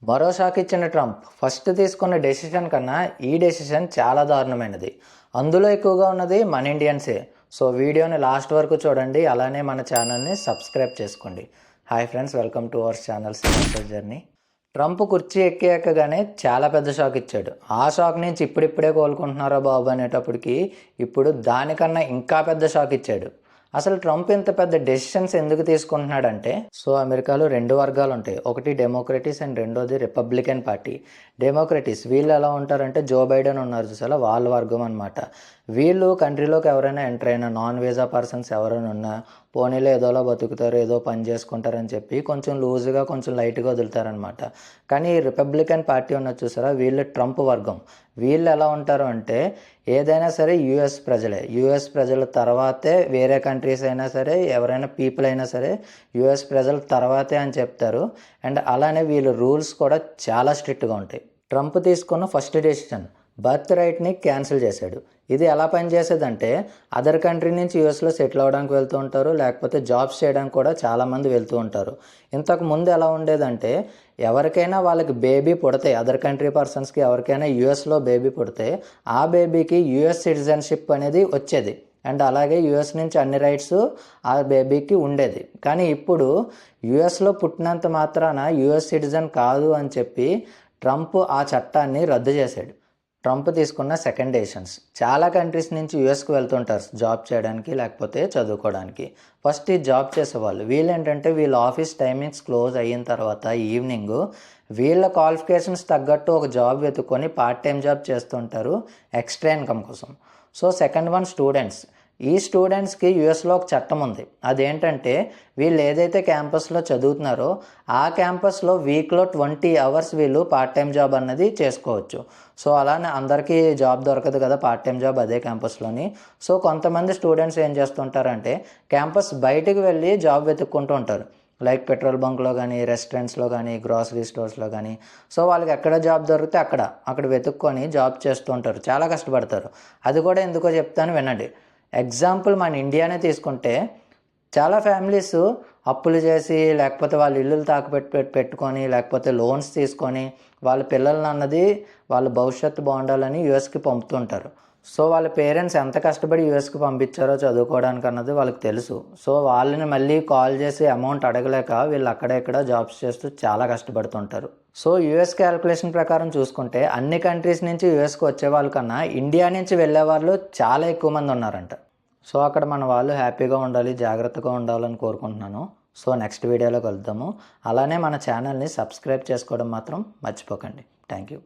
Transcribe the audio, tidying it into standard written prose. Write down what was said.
మరో షాక్ ఇచ్చిన Trump first తీసుకున్న డెసిషన్ కన్నా ఈ డెసిషన్ చాలా దారుణమైనది. అందులో ఎక్కువగా ఉన్నది మన ఇండియన్సే. సో వీడియోని లాస్ట్ వరకు చూడండి, అలానే మన ఛానల్ని సబ్స్క్రైబ్ చేసుకోండి. Hi friends, welcome to our channel cinema journey. Trump కుర్చీ ఎక్కాకగానే చాలా పెద్ద షాక్ ఇచ్చాడు. ఆ షాక్ నుంచి ఇప్పుడిప్పుడే కోలుకుంటున్నారా బాబు అనేటప్పటికి ఇప్పుడు దానికన్నా ఇంకా పెద్ద షాక్ ఇచ్చాడు. అసలు ట్రంప్ ఇంత పెద్ద డెసిషన్స్ ఎందుకు తీసుకుంటున్నాడంటే, అమెరికాలో రెండు వర్గాలు ఉంటాయి. ఒకటి డెమోక్రటీస్ అండ్ రెండోది రిపబ్లికన్ పార్టీ. డెమోక్రటీస్ వీళ్ళు ఎలా ఉంటారంటే, జో బైడెన్ ఉన్నారు చూసారా, వాళ్ళ వర్గం అనమాట. వీళ్ళు కంట్రీలోకి ఎవరైనా ఎంటర్ అయినా, నాన్ వీసా పర్సన్స్ ఎవరైనా ఉన్నా పోనీలో ఏదోలా బతుకుతారు, ఏదో పని చేసుకుంటారని చెప్పి కొంచెం లూజ్గా కొంచెం లైట్గా వదులుతారనమాట. కానీ ఈ రిపబ్లికన్ పార్టీ ఉన్నది చూసారా, వీళ్ళు ట్రంప్ వర్గం. వీళ్ళు ఎలా ఉంటారు అంటే, ఏదైనా సరే యూఎస్ ప్రజల తర్వాతే వేరే కంట్రీస్ అయినా సరే, ఎవరైనా పీపుల్ అయినా సరే యూఎస్ ప్రజల తర్వాతే అని చెప్తారు. అండ్ అలానే వీళ్ళ రూల్స్ కూడా చాలా స్ట్రిక్ట్గా ఉంటాయి. ట్రంప్ తీసుకున్న ఫస్ట్ డెసిషన్ బర్త్ రైట్ని క్యాన్సిల్ చేశాడు. ఇది ఎలా పనిచేసేదంటే, అదర్ కంట్రీ నుంచి యూఎస్లో సెటిల్ అవ్వడానికి వెళ్తూ ఉంటారు, లేకపోతే జాబ్స్ చేయడానికి కూడా చాలామంది వెళ్తూ ఉంటారు. ఇంతకు ముందు ఎలా ఉండేదంటే, ఎవరికైనా వాళ్ళకి బేబీ పుడితే, అదర్ కంట్రీ పర్సన్స్కి ఎవరికైనా యూఎస్లో బేబీ పుడితే ఆ బేబీకి యూఎస్ సిటిజన్షిప్ అనేది వచ్చేది. అండ్ అలాగే యూఎస్ నుంచి అన్ని రైట్స్ ఆ బేబీకి ఉండేది. కానీ ఇప్పుడు యూఎస్లో పుట్టినంత మాత్రాన యూఎస్ సిటిజన్ కాదు అని చెప్పి ట్రంప్ ఆ చట్టాన్ని రద్దు చేశాడు. ట్రంప్ తీసుకున్న సెకండ్ డెసిషన్స్, చాలా కంట్రీస్ నుంచి యూఎస్కి వెళ్తుంటారు జాబ్ చేయడానికి లేకపోతే చదువుకోవడానికి. ఫస్ట్ ఈ జాబ్ చేసేవాళ్ళు వీళ్ళు ఏంటంటే, వీళ్ళ ఆఫీస్ టైమింగ్స్ క్లోజ్ అయిన తర్వాత ఈవినింగ్ వీళ్ళ క్వాలిఫికేషన్స్ తగ్గట్టు ఒక జాబ్ వెతుక్కొని పార్ట్ టైం జాబ్ చేస్తుంటారు ఎక్స్ట్రా ఇన్కమ్ కోసం. Second one students. ఈ స్టూడెంట్స్కి యూఎస్లో ఒక చట్టం ఉంది. అదేంటంటే, వీళ్ళు ఏదైతే క్యాంపస్లో చదువుతున్నారో ఆ క్యాంపస్లో వీక్లో 20 hours వీళ్ళు పార్ట్ టైం జాబ్ అన్నది చేసుకోవచ్చు. అలానే అందరికీ జాబ్ దొరకదు కదా పార్ట్ టైం జాబ్ అదే క్యాంపస్లోని. కొంతమంది స్టూడెంట్స్ ఏం చేస్తుంటారంటే, క్యాంపస్ బయటికి వెళ్ళి జాబ్ వెతుక్కుంటూ ఉంటారు. లైక్ పెట్రోల్ బంక్లో కానీ, రెస్టారెంట్స్లో కానీ, గ్రాసరీ స్టోర్స్లో కానీ. వాళ్ళకి ఎక్కడ జాబ్ దొరికితే అక్కడ వెతుక్కొని జాబ్ చేస్తూ ఉంటారు. చాలా కష్టపడతారు. అది కూడా ఎందుకో చెప్తాను వినండి. ఎగ్జాంపుల్ మన ఇండియానే తీసుకుంటే, చాలా ఫ్యామిలీస్ అప్పులు చేసి, లేకపోతే వాళ్ళ ఇల్లులు పెట్టుకొని, లేకపోతే లోన్స్ తీసుకొని వాళ్ళ పిల్లలను అన్నది వాళ్ళ భవిష్యత్తు బాగుండాలని యూఎస్కి పంపుతుంటారు. వాళ్ళ పేరెంట్స్ ఎంత కష్టపడి యూఎస్కి పంపించారో చదువుకోవడానికి అన్నది వాళ్ళకి తెలుసు. వాళ్ళని మళ్ళీ కాల్ చేసి అమౌంట్ అడగలేక వీళ్ళు అక్కడెక్కడ జాబ్స్ చేస్తూ చాలా కష్టపడుతుంటారు. యూఎస్ క్యాల్కులేషన్ ప్రకారం చూసుకుంటే, అన్ని కంట్రీస్ నుంచి యూఎస్కి వచ్చే వాళ్ళకన్నా ఇండియా నుంచి వెళ్ళే వాళ్ళు చాలా ఎక్కువ మంది ఉన్నారంట. అక్కడ మన వాళ్ళు హ్యాపీగా ఉండాలి, జాగ్రత్తగా ఉండాలని కోరుకుంటున్నాను. నెక్స్ట్ వీడియోలో కలుద్దాము. అలానే మన ఛానల్ని సబ్స్క్రైబ్ చేసుకోవడం మాత్రం మర్చిపోకండి. Thank you.